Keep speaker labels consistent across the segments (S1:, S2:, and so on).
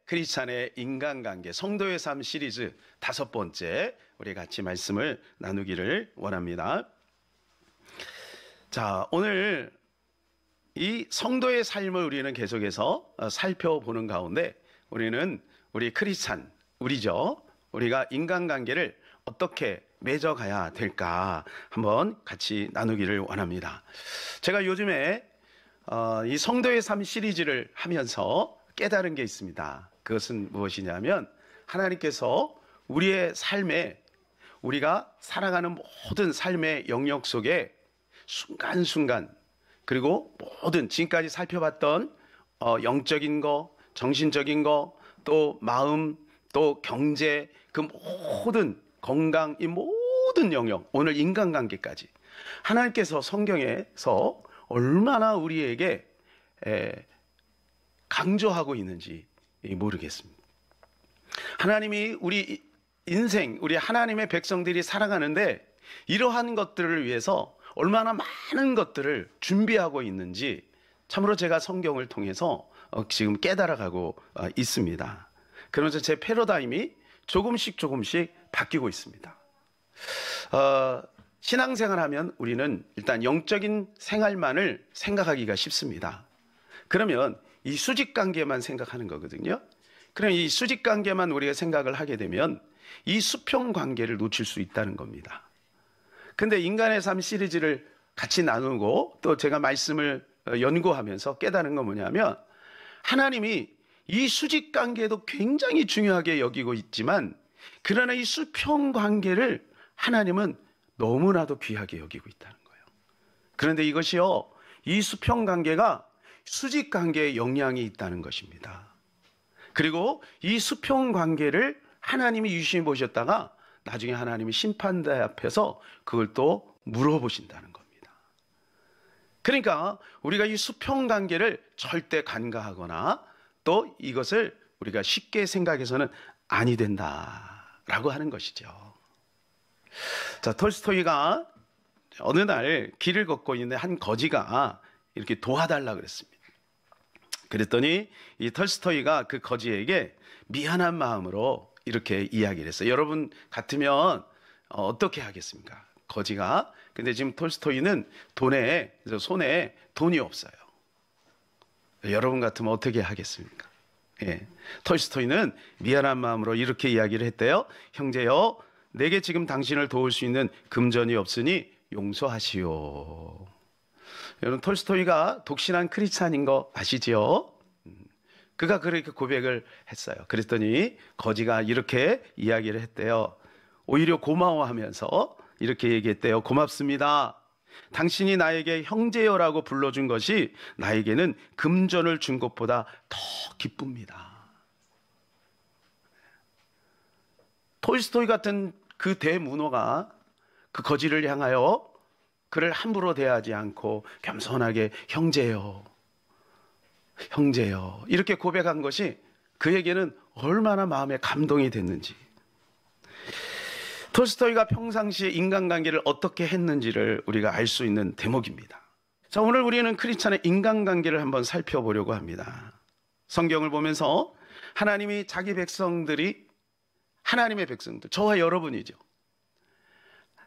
S1: 크리스찬의 인간관계, 성도의 삶 시리즈 5번째 우리 같이 말씀을 나누기를 원합니다. 자, 오늘 이 성도의 삶을 우리는 계속해서 살펴보는 가운데 우리 크리스찬, 우리가 인간관계를 어떻게 맺어가야 될까 한번 같이 나누기를 원합니다. 제가 요즘에 이 성도의 삶 시리즈를 하면서 깨달은 게 있습니다. 그것은 무엇이냐면 하나님께서 우리의 삶에 우리가 살아가는 모든 삶의 영역 속에 순간순간 그리고 모든 지금까지 살펴봤던 영적인 거, 정신적인 거, 또 마음, 또 경제, 그 모든 건강, 이 모든 영역, 오늘 인간관계까지 하나님께서 성경에서 얼마나 우리에게 강조하고 있는지 모르겠습니다. 하나님이 우리 인생, 우리 하나님의 백성들이 살아가는데 이러한 것들을 위해서 얼마나 많은 것들을 준비하고 있는지 참으로 제가 성경을 통해서 지금 깨달아가고 있습니다. 그러면서 제 패러다임이 조금씩 바뀌고 있습니다. 신앙생활 하면 우리는 일단 영적인 생활만을 생각하기가 쉽습니다. 그러면 이 수직관계만 생각하는 거거든요. 그럼 이 수직관계만 우리가 생각을 하게 되면 이 수평관계를 놓칠 수 있다는 겁니다. 근데 인간의 삶 시리즈를 같이 나누고 또 제가 말씀을 연구하면서 깨달은 건 뭐냐면 하나님이 이 수직관계도 굉장히 중요하게 여기고 있지만 그러나 이 수평관계를 하나님은 너무나도 귀하게 여기고 있다는 거예요. 그런데 이것이요, 이 수평관계가 수직관계에 영향이 있다는 것입니다. 그리고 이 수평관계를 하나님이 유심히 보셨다가 나중에 하나님이 심판대 앞에서 그걸 또 물어보신다는 겁니다. 그러니까 우리가 이 수평관계를 절대 간과하거나 또 이것을 우리가 쉽게 생각해서는 아니 된다라고 하는 것이죠. 자, 톨스토이가 어느 날 길을 걷고 있는데 한 거지가 이렇게 도와달라 그랬습니다. 그랬더니 이 톨스토이가 그 거지에게 미안한 마음으로 이렇게 이야기를 했어요. 여러분 같으면 어떻게 하겠습니까? 거지가. 근데 지금 톨스토이는 손에 돈이 없어요. 여러분 같으면 어떻게 하겠습니까? 예. 톨스토이는 미안한 마음으로 이렇게 이야기를 했대요. 형제여, 내게 지금 당신을 도울 수 있는 금전이 없으니 용서하시오. 여러분, 톨스토이가 독신한 크리스찬인 거 아시죠? 그가 그렇게 고백을 했어요. 그랬더니 거지가 이렇게 이야기를 했대요. 오히려 고마워하면서 이렇게 얘기했대요. 고맙습니다. 당신이 나에게 형제여라고 불러준 것이 나에게는 금전을 준 것보다 더 기쁩니다. 톨스토이 같은 그 대문호가 그 거지를 향하여 그를 함부로 대하지 않고 겸손하게 형제요 이렇게 고백한 것이 그에게는 얼마나 마음에 감동이 됐는지, 톨스토이가 평상시에 인간관계를 어떻게 했는지를 우리가 알 수 있는 대목입니다. 자, 오늘 우리는 크리스찬의 인간관계를 한번 살펴보려고 합니다. 성경을 보면서 하나님이 자기 백성들이, 하나님의 백성들, 저와 여러분이죠.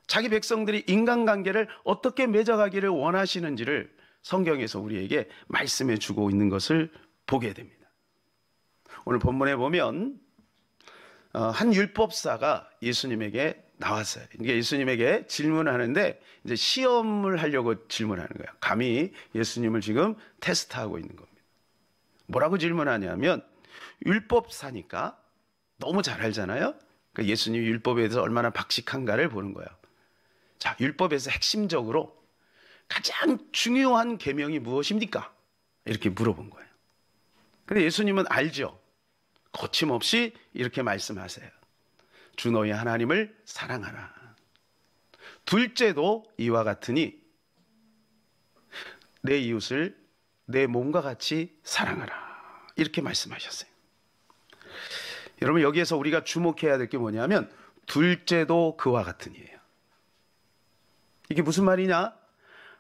S1: 자기 백성들이 인간관계를 어떻게 맺어가기를 원하시는지를 성경에서 우리에게 말씀해 주고 있는 것을 보게 됩니다. 오늘 본문에 보면 한 율법사가 예수님에게 나왔어요. 이게 예수님에게 질문하는데 이제 시험을 하려고 질문하는 거예요. 감히 예수님을 지금 테스트하고 있는 겁니다. 뭐라고 질문하냐면 율법사니까 너무 잘 알잖아요. 그러니까 예수님이 율법에 대해서 얼마나 박식한가를 보는 거예요. 자, 율법에서 핵심적으로 가장 중요한 계명이 무엇입니까? 이렇게 물어본 거예요. 근데 예수님은 알죠. 거침없이 이렇게 말씀하세요. 주 너희 하나님을 사랑하라. 둘째도 이와 같으니 내 이웃을 내 몸과 같이 사랑하라. 이렇게 말씀하셨어요. 여러분, 여기에서 우리가 주목해야 될 게 뭐냐면 둘째도 그와 같으니예요. 이게 무슨 말이냐?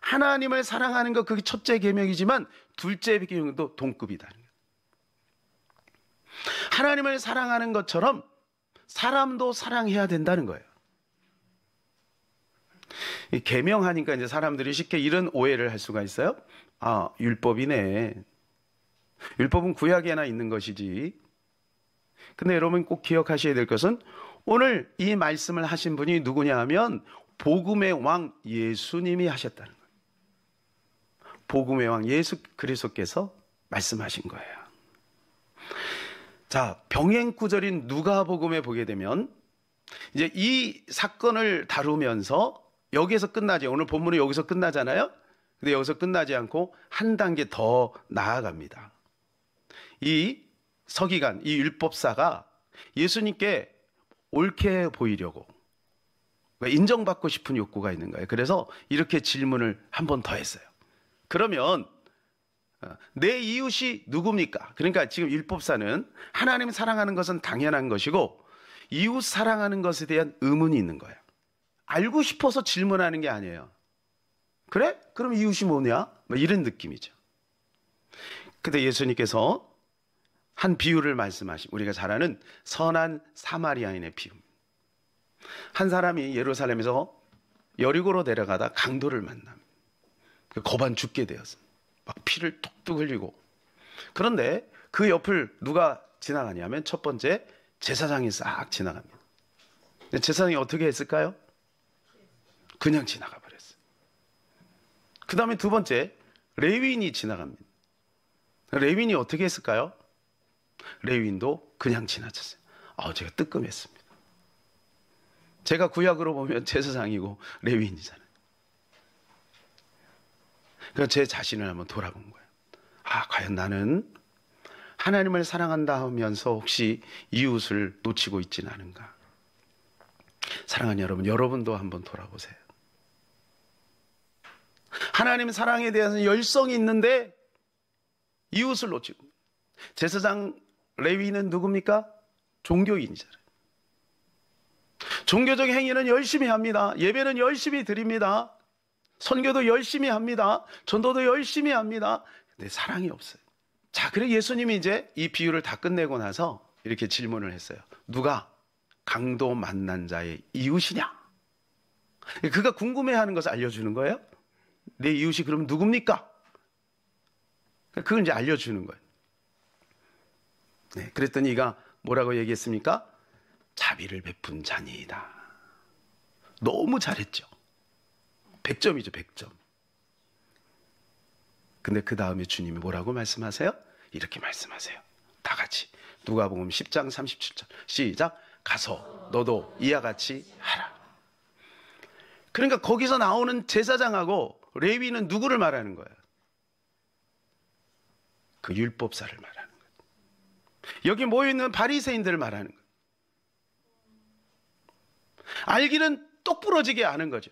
S1: 하나님을 사랑하는 것, 그게 첫째 계명이지만 둘째 계명도 동급이다. 하나님을 사랑하는 것처럼 사람도 사랑해야 된다는 거예요. 이 계명하니까 이제 사람들이 쉽게 이런 오해를 할 수가 있어요. 아, 율법이네. 율법은 구약에나 있는 것이지. 근데 여러분 꼭 기억하셔야 될 것은 오늘 이 말씀을 하신 분이 누구냐 하면 복음의 왕 예수님이 하셨다는 거예요. 복음의 왕 예수 그리스도께서 말씀하신 거예요. 자, 병행 구절인 누가복음에 보게 되면 이제 이 사건을 다루면서 여기에서 끝나지, 오늘 본문은 여기서 끝나잖아요. 근데 여기서 끝나지 않고 한 단계 더 나아갑니다. 이 서기관, 이 율법사가 예수님께 옳게 보이려고 인정받고 싶은 욕구가 있는 거예요. 그래서 이렇게 질문을 한 번 더 했어요. 그러면 내 이웃이 누굽니까? 그러니까 지금 율법사는 하나님 사랑하는 것은 당연한 것이고 이웃 사랑하는 것에 대한 의문이 있는 거예요. 알고 싶어서 질문하는 게 아니에요. 그래? 그럼 이웃이 뭐냐? 뭐 이런 느낌이죠. 근데 예수님께서 한 비유를 말씀하신, 우리가 잘 아는 선한 사마리아인의 비유. 한 사람이 예루살렘에서 여리고로 내려가다 강도를 만납니다. 거반 죽게 되었습니다. 막 피를 뚝뚝 흘리고. 그런데 그 옆을 누가 지나가냐면 첫 번째 제사장이 싹 지나갑니다. 제사장이 어떻게 했을까요? 그냥 지나가 버렸어요. 그 다음에 두 번째 레위인이 지나갑니다. 레위인이 어떻게 했을까요? 레위인도 그냥 지나쳤어요. 제가 뜨끔했습니다. 제가 구약으로 보면 제사장이고 레위인이잖아요. 그래서 제 자신을 한번 돌아본 거예요. 과연 나는 하나님을 사랑한다 하면서 혹시 이웃을 놓치고 있지는 않은가? 사랑하는 여러분, 여러분도 한번 돌아보세요. 하나님 사랑에 대해서 열성이 있는데 이웃을 놓치고. 제사장 레위인은 누굽니까? 종교인이잖아요. 종교적 행위는 열심히 합니다. 예배는 열심히 드립니다. 선교도 열심히 합니다. 전도도 열심히 합니다. 근데 사랑이 없어요. 자, 그래 예수님이 이제 이 비유를 다 끝내고 나서 이렇게 질문을 했어요. 누가 강도 만난 자의 이웃이냐? 그가 궁금해하는 것을 알려주는 거예요. 내 이웃이 그럼 누굽니까? 그걸 이제 알려주는 거예요. 네, 그랬더니 이가 뭐라고 얘기했습니까? 자비를 베푼 자니이다. 너무 잘했죠. 100점이죠, 100점. 근데 그 다음에 주님이 뭐라고 말씀하세요? 이렇게 말씀하세요. 다 같이. 누가복음 10장 37절. 시작. 가서 너도 이와 같이 하라. 그러니까 거기서 나오는 제사장하고 레위는 누구를 말하는 거예요? 그 율법사를 말하는 거예요. 여기 모여있는 바리새인들을 말하는 거예요. 알기는 똑부러지게 아는 거죠.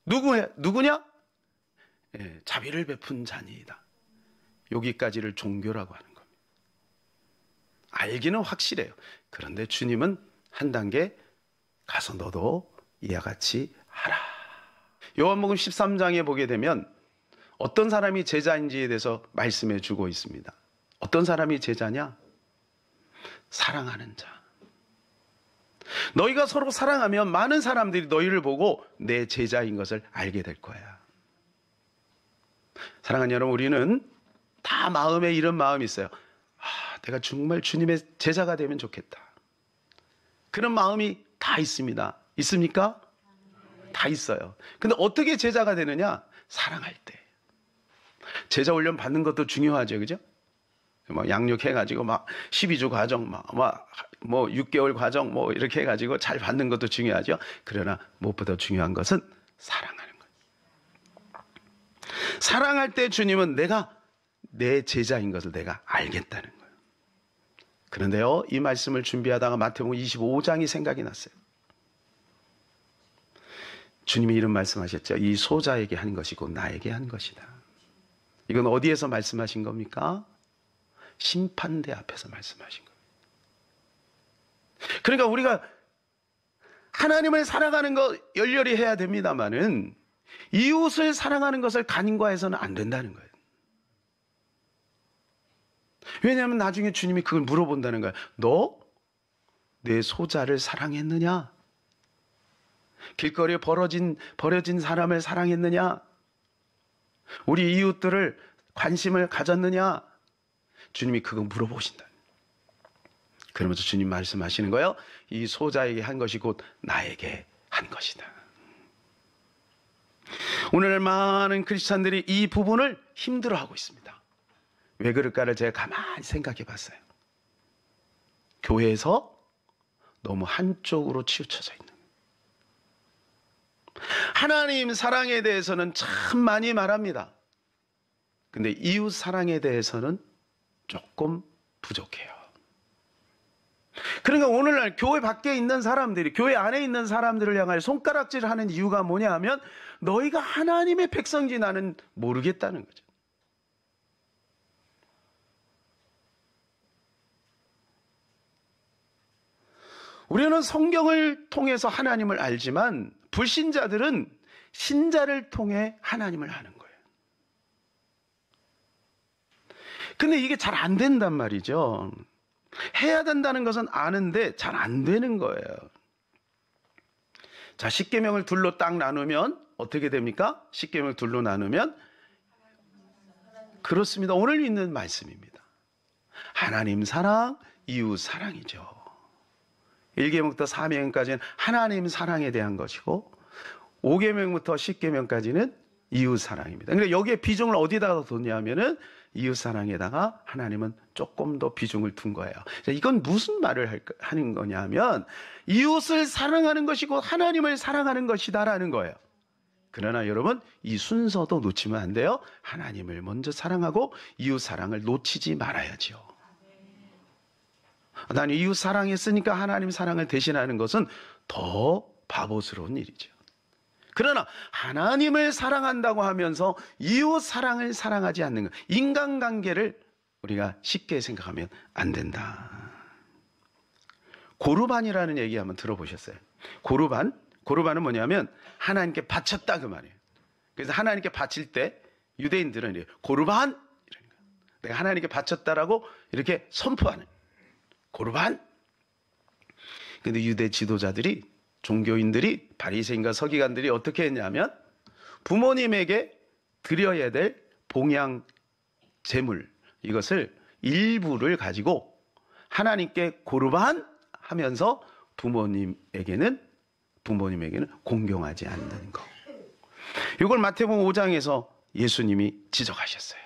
S1: 누구냐? 자비를 베푼 자니이다. 여기까지를 종교라고 하는 겁니다. 알기는 확실해요. 그런데 주님은 한 단계 가서 너도 이와 같이 하라. 요한복음 13장에 보게 되면 어떤 사람이 제자인지에 대해서 말씀해 주고 있습니다. 어떤 사람이 제자냐? 사랑하는 자. 너희가 서로 사랑하면 많은 사람들이 너희를 보고 내 제자인 것을 알게 될 거야. 사랑하는 여러분, 우리는 다 마음에 이런 마음이 있어요. 내가 정말 주님의 제자가 되면 좋겠다. 그런 마음이 다 있습니다. 있습니까? 다 있어요. 근데 어떻게 제자가 되느냐? 사랑할 때. 제자 훈련 받는 것도 중요하죠. 그죠? 막 양육해가지고 막 12주 과정, 막 6개월 과정 이렇게 해가지고 잘 받는 것도 중요하죠. 그러나 무엇보다 중요한 것은 사랑하는 거예요. 사랑할 때 주님은 내가 내 제자인 것을 내가 알겠다는 거예요. 그런데요, 이 말씀을 준비하다가 마태복음 25장이 생각이 났어요. 주님이 이런 말씀하셨죠. 이 소자에게 한 것이고 나에게 한 것이다. 이건 어디에서 말씀하신 겁니까? 심판대 앞에서 말씀하신 거예요. 그러니까 우리가 하나님을 사랑하는 거 열렬히 해야 됩니다만은 이웃을 사랑하는 것을 간과해서는 안 된다는 거예요. 왜냐하면 나중에 주님이 그걸 물어본다는 거야. 너 내 소자를 사랑했느냐? 길거리에 버려진 사람을 사랑했느냐? 우리 이웃들을 관심을 가졌느냐? 주님이 그거 물어보신다. 그러면서 주님 말씀하시는 거예요. 이 소자에게 한 것이 곧 나에게 한 것이다. 오늘날 많은 크리스찬들이 이 부분을 힘들어하고 있습니다. 왜 그럴까를 제가 가만히 생각해 봤어요. 교회에서 너무 한쪽으로 치우쳐져 있는. 하나님 사랑에 대해서는 참 많이 말합니다. 근데 이웃 사랑에 대해서는 조금 부족해요. 그러니까 오늘날 교회 밖에 있는 사람들이 교회 안에 있는 사람들을 향하여 손가락질하는 이유가 뭐냐 하면 너희가 하나님의 백성인지 나는 모르겠다는 거죠. 우리는 성경을 통해서 하나님을 알지만 불신자들은 신자를 통해 하나님을 아는 거예요. 근데 이게 잘 안 된단 말이죠. 해야 된다는 것은 아는데 잘 안 되는 거예요. 자, 십계명을 둘로 딱 나누면 어떻게 됩니까? 십계명을 둘로 나누면 그렇습니다. 오늘 있는 말씀입니다. 하나님 사랑, 이웃 사랑이죠. 1계명부터 4계명까지는 하나님 사랑에 대한 것이고 5계명부터 10계명까지는 이웃 사랑입니다. 그러니까 여기에 비중을 어디다가 뒀냐면은 이웃 사랑에다가 하나님은 조금 더 비중을 둔 거예요. 이건 무슨 말을 하는 거냐면 이웃을 사랑하는 것이고 하나님을 사랑하는 것이다라는 거예요. 그러나 여러분 이 순서도 놓치면 안 돼요. 하나님을 먼저 사랑하고 이웃 사랑을 놓치지 말아야죠. 나는 이웃 사랑했으니까 하나님 사랑을 대신하는 것은 더 바보스러운 일이죠. 그러나 하나님을 사랑한다고 하면서 이웃 사랑을 사랑하지 않는 것, 인간관계를 우리가 쉽게 생각하면 안 된다. 고르반이라는 얘기 한번 들어보셨어요? 고르반은 뭐냐면 하나님께 바쳤다 그 말이에요. 그래서 하나님께 바칠 때 유대인들은 이래요. 고르반! 이러는 거예요. 내가 하나님께 바쳤다라고 이렇게 선포하는 고르반. 근데 유대 지도자들이 종교인들이 바리새인과 서기관들이 어떻게 했냐면 부모님에게 드려야 될 봉양 제물 이것을 일부를 가지고 하나님께 고르반 하면서 부모님에게는 공경하지 않는 것. 이걸 마태복음 5장에서 예수님이 지적하셨어요.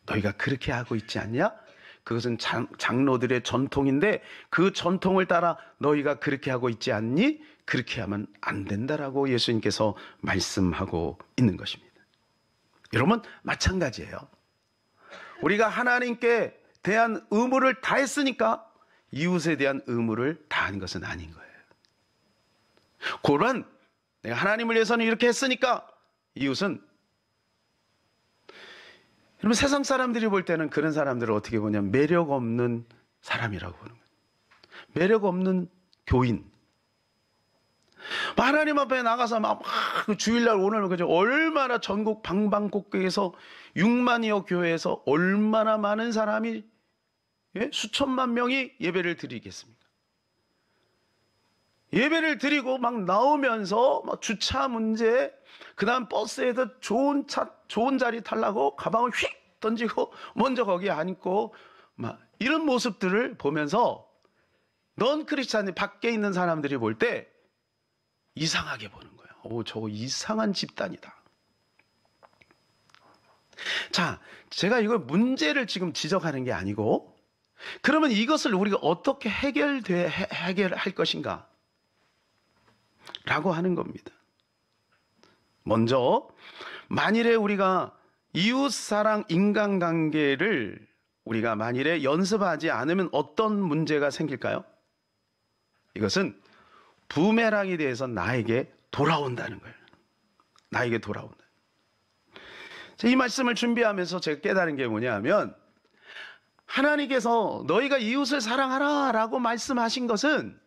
S1: 너희가 그렇게 하고 있지 않냐? 그것은 장로들의 전통인데 그 전통을 따라 너희가 그렇게 하고 있지 않니? 그렇게 하면 안 된다라고 예수님께서 말씀하고 있는 것입니다. 여러분 마찬가지예요. 우리가 하나님께 대한 의무를 다했으니까 이웃에 대한 의무를 다한 것은 아닌 거예요. 고런 내가 하나님을 위해서는 이렇게 했으니까 이웃은 여러분 세상 사람들이 볼 때는 그런 사람들을 어떻게 보냐면 매력 없는 사람이라고 보는 거예요. 매력 없는 교인. 하나님 앞에 나가서 막 주일날 오늘 그죠? 얼마나 전국 방방곡곡에서 6만여 교회에서 얼마나 많은 사람이 수천만 명이 예배를 드리겠습니까? 예배를 드리고 막 나오면서 막 주차 문제, 그 다음 버스에서 좋은 자리 타려고 가방을 휙 던지고 먼저 거기에 앉고 막 이런 모습들을 보면서 넌 크리스찬이 밖에 있는 사람들이 볼 때 이상하게 보는 거예요. 오, 저거 이상한 집단이다. 자, 제가 이걸 문제를 지금 지적하는 게 아니고 그러면 이것을 우리가 어떻게 해결할 것인가? 라고 하는 겁니다. 먼저 만일에 우리가 이웃사랑 인간관계를 우리가 만일에 연습하지 않으면 어떤 문제가 생길까요? 이것은 부메랑에 대해서 나에게 돌아온다는 거예요. 나에게 돌아온다. 이 말씀을 준비하면서 제가 깨달은 게 뭐냐 하면 하나님께서 너희가 이웃을 사랑하라 라고 말씀하신 것은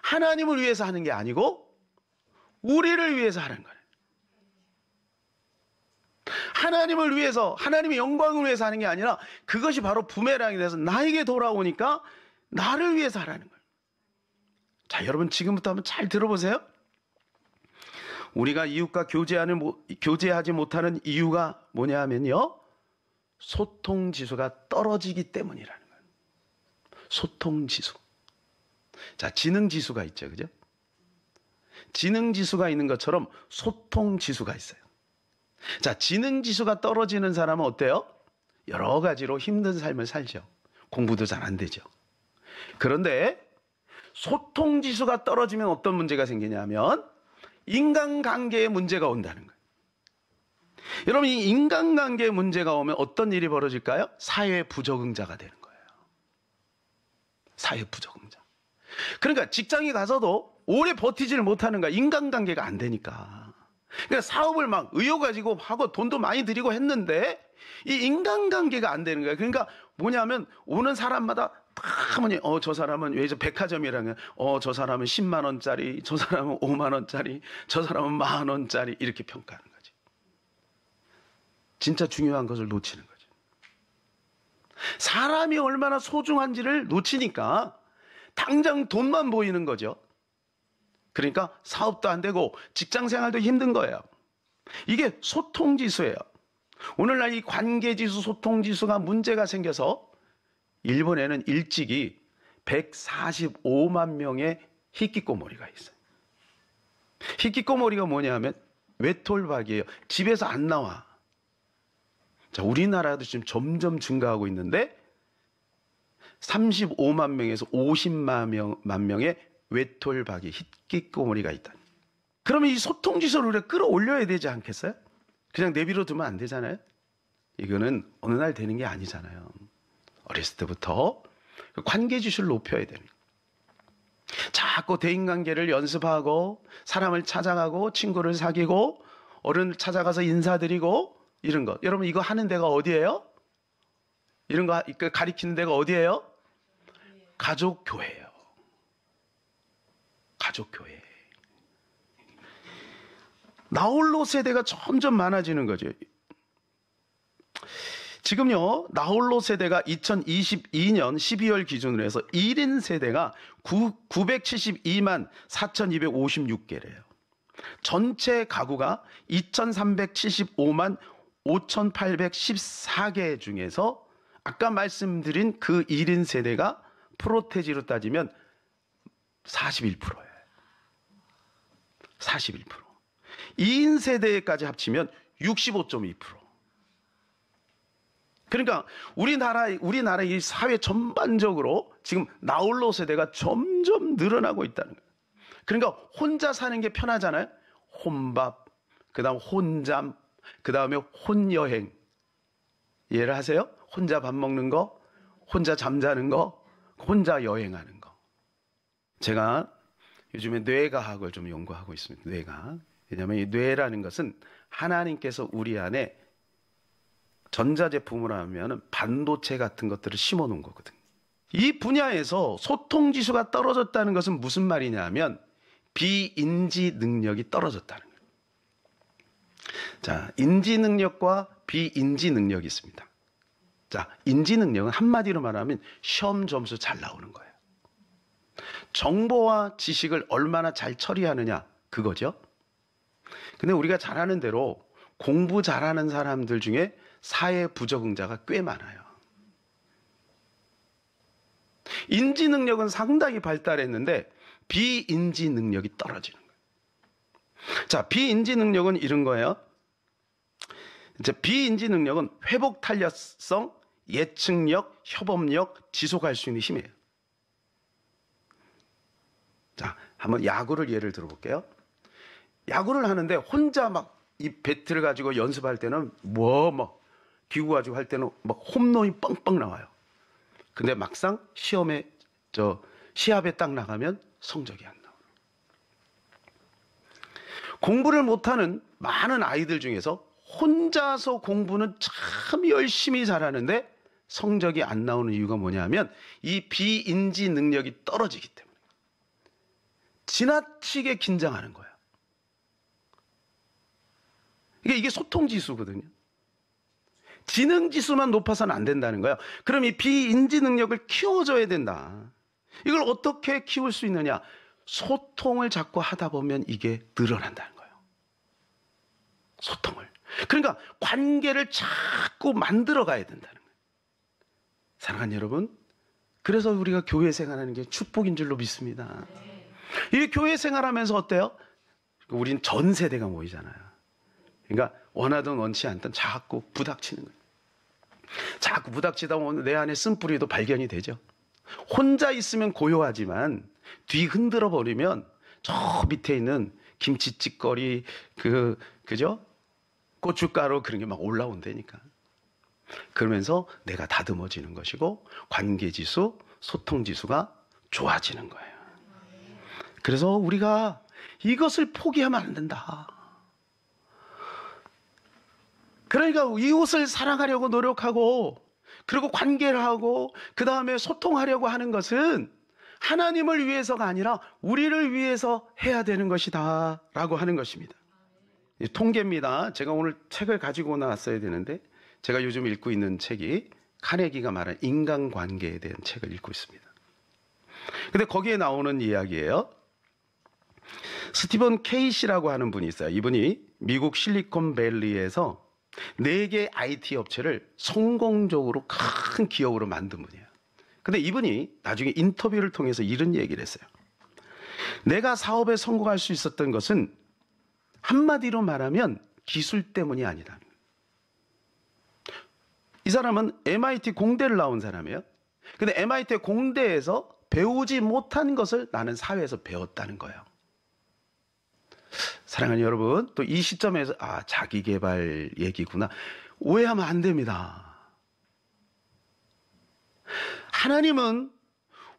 S1: 하나님을 위해서 하는 게 아니고 우리를 위해서 하는 거예요. 하나님을 위해서, 하나님의 영광을 위해서 하는 게 아니라 그것이 바로 부메랑이 돼서 나에게 돌아오니까 나를 위해서 하라는 거예요. 자, 여러분 지금부터 한번 잘 들어보세요. 우리가 이웃과 교제하지 못하는 이유가 뭐냐 하면요, 소통지수가 떨어지기 때문이라는 거예요. 소통지수. 자, 지능지수가 있죠, 그죠? 지능지수가 있는 것처럼 소통지수가 있어요. 자, 지능지수가 떨어지는 사람은 어때요? 여러 가지로 힘든 삶을 살죠. 공부도 잘 안 되죠. 그런데 소통지수가 떨어지면 어떤 문제가 생기냐면 인간관계에 문제가 온다는 거예요. 여러분, 이 인간관계에 문제가 오면 어떤 일이 벌어질까요? 사회 부적응자가 되는 거예요. 사회 부적응자. 그러니까 직장에 가서도 오래 버티지를 못하는 거야. 인간관계가 안 되니까. 그러니까 사업을 막 의욕 가지고 하고 돈도 많이 들이고 했는데 이 인간관계가 안 되는 거야. 그러니까 뭐냐면 오는 사람마다 다 뭐냐, 저 사람은 왜 저 백화점이라는 저 사람은 10만 원짜리, 저 사람은 5만 원짜리, 저 사람은 10,000 원짜리 이렇게 평가하는 거지. 진짜 중요한 것을 놓치는 거죠. 사람이 얼마나 소중한지를 놓치니까 당장 돈만 보이는 거죠. 그러니까 사업도 안 되고 직장 생활도 힘든 거예요. 이게 소통지수예요. 오늘날 이 관계지수, 소통지수가 문제가 생겨서 일본에는 일찍이 145만 명의 히키코모리가 있어요. 히키코모리가 뭐냐 하면 외톨박이에요. 집에서 안 나와. 자, 우리나라도 지금 점점 증가하고 있는데 35만 명에서 50만 명의 외톨박이 히키코모리가 있다. 그러면 이 소통지수를 우리가 끌어올려야 되지 않겠어요? 그냥 내비로 두면 안 되잖아요. 이거는 어느 날 되는 게 아니잖아요. 어렸을 때부터 관계지수를 높여야 되는 거예요. 자꾸 대인관계를 연습하고 사람을 찾아가고 친구를 사귀고 어른을 찾아가서 인사드리고 이런 거. 여러분 이거 하는 데가 어디예요? 이런 거 가리키는 데가 어디예요? 가족교회예요. 가족교회. 나홀로 세대가 점점 많아지는 거죠. 지금요, 나홀로 세대가 2022년 12월 기준으로 해서 1인 세대가 972만 4,256개래요. 전체 가구가 2,375만 5,814개 중에서 아까 말씀드린 그 1인 세대가 프로테지로 따지면 41%예요. 41%. 2인 세대까지 합치면 65.2%. 그러니까 우리나라 이 사회 전반적으로 지금 나홀로 세대가 점점 늘어나고 있다는 거예요. 그러니까 혼자 사는 게 편하잖아요. 혼밥, 그다음 혼잠, 그다음에 혼여행. 이해를 하세요? 혼자 밥 먹는 거, 혼자 잠자는 거, 혼자 여행하는 거. 제가 요즘에 뇌과학을 좀 연구하고 있습니다. 뇌가. 왜냐하면 이 뇌라는 것은 하나님께서 우리 안에 전자제품을 하면 반도체 같은 것들을 심어 놓은 거거든요. 이 분야에서 소통지수가 떨어졌다는 것은 무슨 말이냐 하면 비인지 능력이 떨어졌다는 거예요. 자, 인지 능력과 비인지 능력이 있습니다. 자, 인지 능력은 한마디로 말하면 시험 점수 잘 나오는 거예요. 정보와 지식을 얼마나 잘 처리하느냐, 그거죠. 근데 우리가 잘 아는 대로 공부 잘하는 사람들 중에 사회 부적응자가 꽤 많아요. 인지 능력은 상당히 발달했는데 비인지 능력이 떨어지는 거예요. 자, 비인지 능력은 이런 거예요. 이제 비인지 능력은 회복 탄력성, 예측력, 협업력, 지속할 수 있는 힘이에요. 자, 한번 야구를 예를 들어볼게요. 야구를 하는데 혼자 막 이 배트를 가지고 연습할 때는 막 기구 가지고 할 때는 막 홈런이 뻥뻥 나와요. 근데 막상 시합에 딱 나가면 성적이 안 나와요. 공부를 못하는 많은 아이들 중에서 혼자서 공부는 참 열심히 잘하는데 성적이 안 나오는 이유가 뭐냐면 이 비인지 능력이 떨어지기 때문에. 지나치게 긴장하는 거야. 이게 소통지수거든요. 지능 지수만 높아서는 안 된다는 거예요. 그럼 이 비인지 능력을 키워줘야 된다. 이걸 어떻게 키울 수 있느냐? 소통을 자꾸 하다 보면 이게 늘어난다는 거예요. 소통을. 그러니까 관계를 자꾸 만들어 가야 된다는 거예요. 사랑하는 여러분, 그래서 우리가 교회 생활하는 게 축복인 줄로 믿습니다. 이 교회 생활하면서 어때요? 우린 전 세대가 모이잖아요. 그러니까 원하든 원치 않든 자꾸 부닥치는 거예요. 자꾸 부닥치다 보면 내 안에 쓴뿌리도 발견이 되죠. 혼자 있으면 고요하지만 뒤 흔들어 버리면 저 밑에 있는 김치찌꺼리 그죠? 고춧가루 그런 게 막 올라온다니까. 그러면서 내가 다듬어지는 것이고 관계지수, 소통지수가 좋아지는 거예요. 그래서 우리가 이것을 포기하면 안 된다. 그러니까 이웃을 사랑하려고 노력하고 그리고 관계를 하고 그 다음에 소통하려고 하는 것은 하나님을 위해서가 아니라 우리를 위해서 해야 되는 것이다 라고 하는 것입니다. 통계입니다. 제가 오늘 책을 가지고 나왔어야 되는데 제가 요즘 읽고 있는 책이 카네기가 말한 인간관계에 대한 책을 읽고 있습니다. 근데 거기에 나오는 이야기예요. 스티븐 케이시라고 하는 분이 있어요. 이분이 미국 실리콘밸리에서 4개 IT 업체를 성공적으로 큰 기업으로 만든 분이에요. 근데 이분이 나중에 인터뷰를 통해서 이런 얘기를 했어요. 내가 사업에 성공할 수 있었던 것은 한마디로 말하면 기술 때문이 아니다. 이 사람은 MIT 공대를 나온 사람이에요. 근데 MIT 공대에서 배우지 못한 것을 나는 사회에서 배웠다는 거예요. 사랑하는 여러분, 또 이 시점에서 자기개발 얘기구나 오해하면 안 됩니다. 하나님은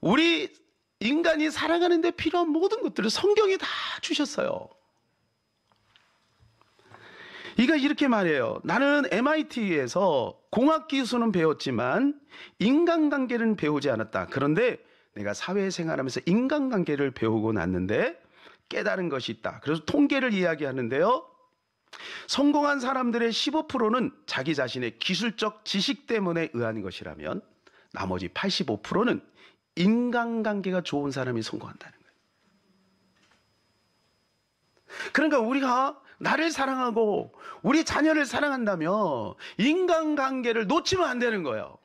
S1: 우리 인간이 살아가는 데 필요한 모든 것들을 성경에 다 주셨어요. 이가 이렇게 말해요. 나는 MIT에서 공학기술은 배웠지만 인간관계는 배우지 않았다. 그런데 내가 사회생활하면서 인간관계를 배우고 났는데 깨달은 것이 있다. 그래서 통계를 이야기하는데요. 성공한 사람들의 15%는 자기 자신의 기술적 지식 때문에 의한 것이라면 나머지 85%는 인간관계가 좋은 사람이 성공한다는 거예요. 그러니까 우리가 나를 사랑하고 우리 자녀를 사랑한다면 인간관계를 놓치면 안 되는 거예요.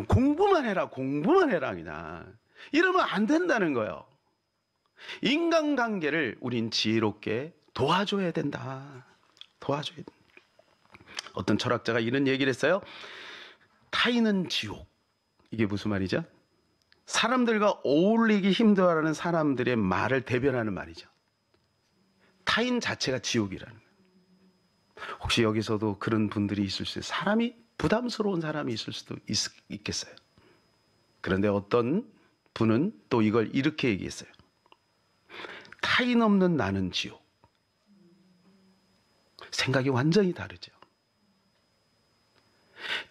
S1: 공부만 해라 그냥 이러면 안 된다는 거예요. 인간관계를 우린 지혜롭게 도와줘야 된다. 도와줘야 된다. 어떤 철학자가 이런 얘기를 했어요. 타인은 지옥. 이게 무슨 말이죠? 사람들과 어울리기 힘들어하는 사람들의 말을 대변하는 말이죠. 타인 자체가 지옥이라는 거예요. 혹시 여기서도 그런 분들이 있을 수 있어요. 사람이 부담스러운 사람이 있을 수도 있겠어요. 그런데 어떤 분은 또 이걸 이렇게 얘기했어요. 타인 없는 나는 지옥. 생각이 완전히 다르죠.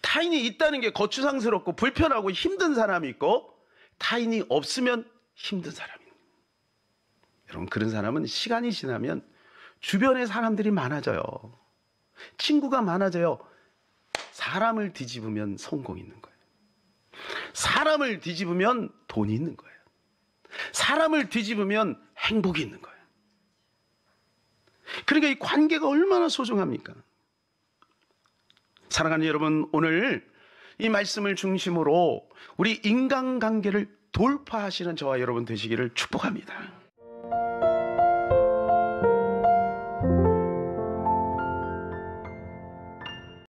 S1: 타인이 있다는 게 거추장스럽고 불편하고 힘든 사람이 있고 타인이 없으면 힘든 사람이 있는 거예요. 여러분, 그런 사람은 시간이 지나면 주변에 사람들이 많아져요. 친구가 많아져요. 사람을 뒤집으면 성공이 있는 거예요. 사람을 뒤집으면 돈이 있는 거예요. 사람을 뒤집으면 행복이 있는 거예요. 그러니까 이 관계가 얼마나 소중합니까? 사랑하는 여러분, 오늘 이 말씀을 중심으로 우리 인간관계를 돌파하시는 저와 여러분 되시기를 축복합니다.